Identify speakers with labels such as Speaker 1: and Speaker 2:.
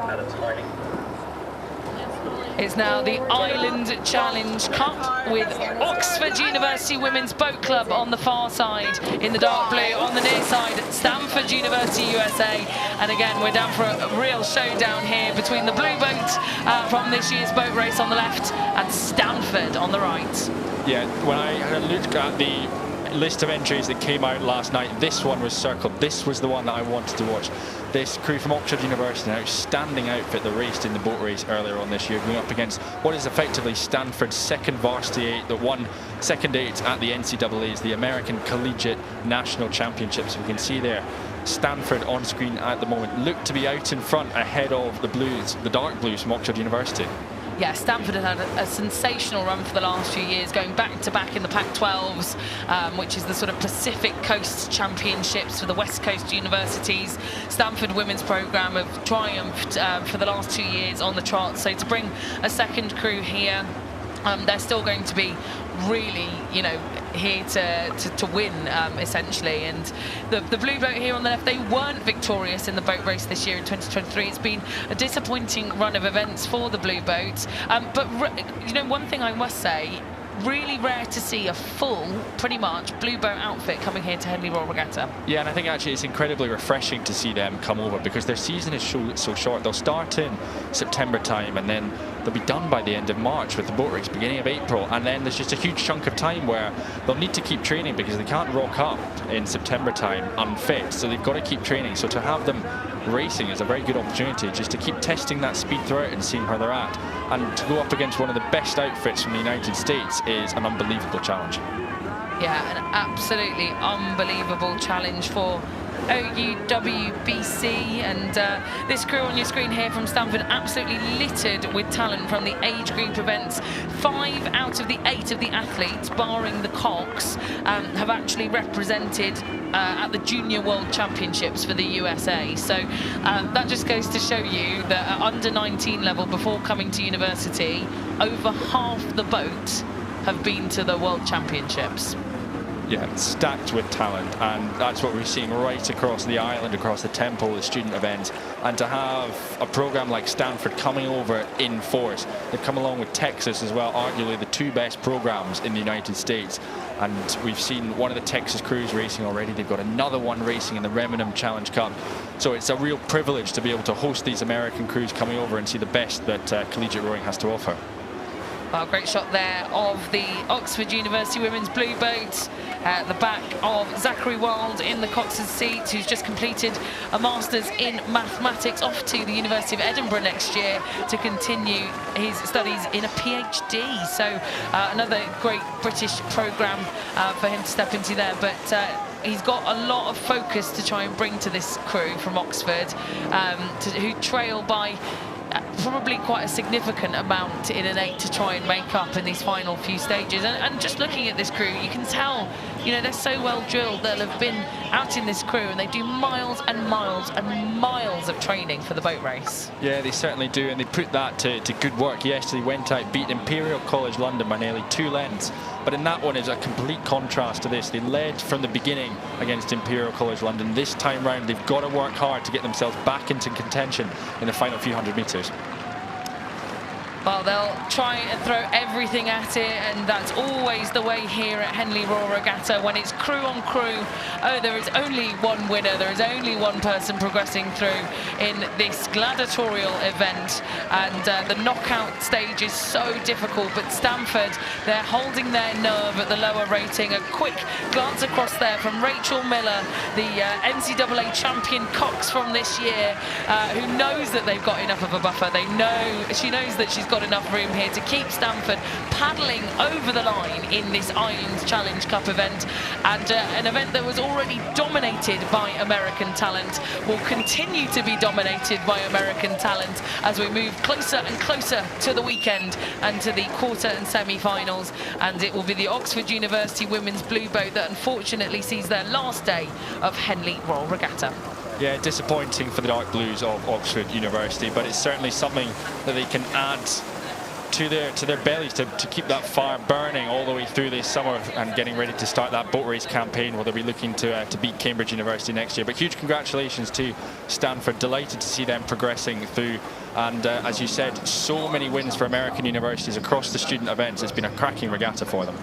Speaker 1: at a tiny.
Speaker 2: It's now the Island Challenge Cup with Oxford University Women's Boat Club on the far side in the dark blue. On the near side, Stanford University USA. And again, we're down for a real showdown here between the blue boat from this year's boat race on the left and Stanford on the right.
Speaker 3: Yeah, when I had a look at the list of entries that came out last night, this one was circled. This was the one that I wanted to watch. This crew from Oxford University, an outstanding outfit that raced in the boat race earlier on this year, going up against what is effectively Stanford's second varsity 8 that won second 8 at the NCAA's, the American Collegiate National Championships. We can see there Stanford on screen at the moment look to be out in front ahead of the blues, the dark blues from Oxford University.
Speaker 2: Yeah, Stanford has had a sensational run for the last few years, going back to back in the Pac-12s, which is the sort of Pacific Coast Championships for the West Coast universities. Stanford women's program have triumphed for the last 2 years on the trot. So to bring a second crew here, they're still going to be really, you know, here to win, essentially. And the blue boat here on the left, they weren't victorious in the boat race this year in 2023. It's been a disappointing run of events for the blue boat. But you know, one thing I must say, really rare to see a full, pretty much, blue boat outfit coming here to Henley Royal Regatta.
Speaker 3: Yeah, and I think actually it's incredibly refreshing to see them come over because their season is so short. They'll start in September time and then they'll be done by the end of March with the boat race, beginning of April. And then there's just a huge chunk of time where they'll need to keep training because they can't rock up in September time unfit. So they've got to keep training. So to have them racing is a very good opportunity just to keep testing that speed throughout and seeing where they're at. And to go up against one of the best outfits from the United States is an unbelievable challenge.
Speaker 2: Yeah, an absolutely unbelievable challenge for OUWBC. And this crew on your screen here from Stanford, absolutely littered with talent from the age group events. 5 out of the 8 of the athletes, barring the Cox, have actually represented at the Junior World Championships for the USA. So that just goes to show you that at under 19 level, before coming to university, over half the boat have been to the World Championships.
Speaker 3: Yeah, stacked with talent, and that's what we're seeing right across the island, across the Temple, the student events. And to have a program like Stanford coming over in force, they've come along with Texas as well, arguably the 2 best programs in the United States. And we've seen one of the Texas crews racing already. They've got another one racing in the Remington Challenge Cup. So it's a real privilege to be able to host these American crews coming over and see the best that collegiate rowing has to offer.
Speaker 2: Well, great shot there of the Oxford University women's blue boat at the back of Zachary Wild in the Cox's seat, who's just completed a Masters in Mathematics, off to the University of Edinburgh next year to continue his studies in a PhD. So another great British programme for him to step into there. But he's got a lot of focus to try and bring to this crew from Oxford, who trail by probably quite a significant amount in an 8 to try and make up in these final few stages. And just looking at this crew, you can tell, you know, they're so well drilled. They'll have been out in this crew and they do miles and miles and miles of training for the boat race. Yeah,
Speaker 3: they certainly do, and they put that to good work. Yesterday went out, beat Imperial College London by nearly 2 lengths. But in that one is a complete contrast to this. They led from the beginning against Imperial College London. This time round, they've got to work hard to get themselves back into contention in the final few hundred metres.
Speaker 2: Well, they'll try and throw everything at it, and that's always the way here at Henley Royal Regatta. When it's crew on crew, there is only one winner, there is only one person progressing through in this gladiatorial event, and the knockout stage is so difficult. But Stanford, they're holding their nerve at the lower rating. A quick glance across there from Rachel Miller, the NCAA champion Cox from this year, who knows that they've got enough of a buffer. She knows that she's got enough room here to keep Stanford paddling over the line in this Island Challenge Cup event, and an event that was already dominated by American talent will continue to be dominated by American talent as we move closer and closer to the weekend and to the quarter and semi-finals. And it will be the Oxford University women's blue boat that unfortunately sees their last day of Henley Royal Regatta.
Speaker 3: Yeah, disappointing for the dark blues of Oxford University, but it's certainly something that they can add to their bellies to keep that fire burning all the way through this summer and getting ready to start that boat race campaign where they'll be looking to beat Cambridge University next year. But huge congratulations to Stanford. Delighted to see them progressing through. And as you said, so many wins for American universities across the student events. It's been a cracking regatta for them.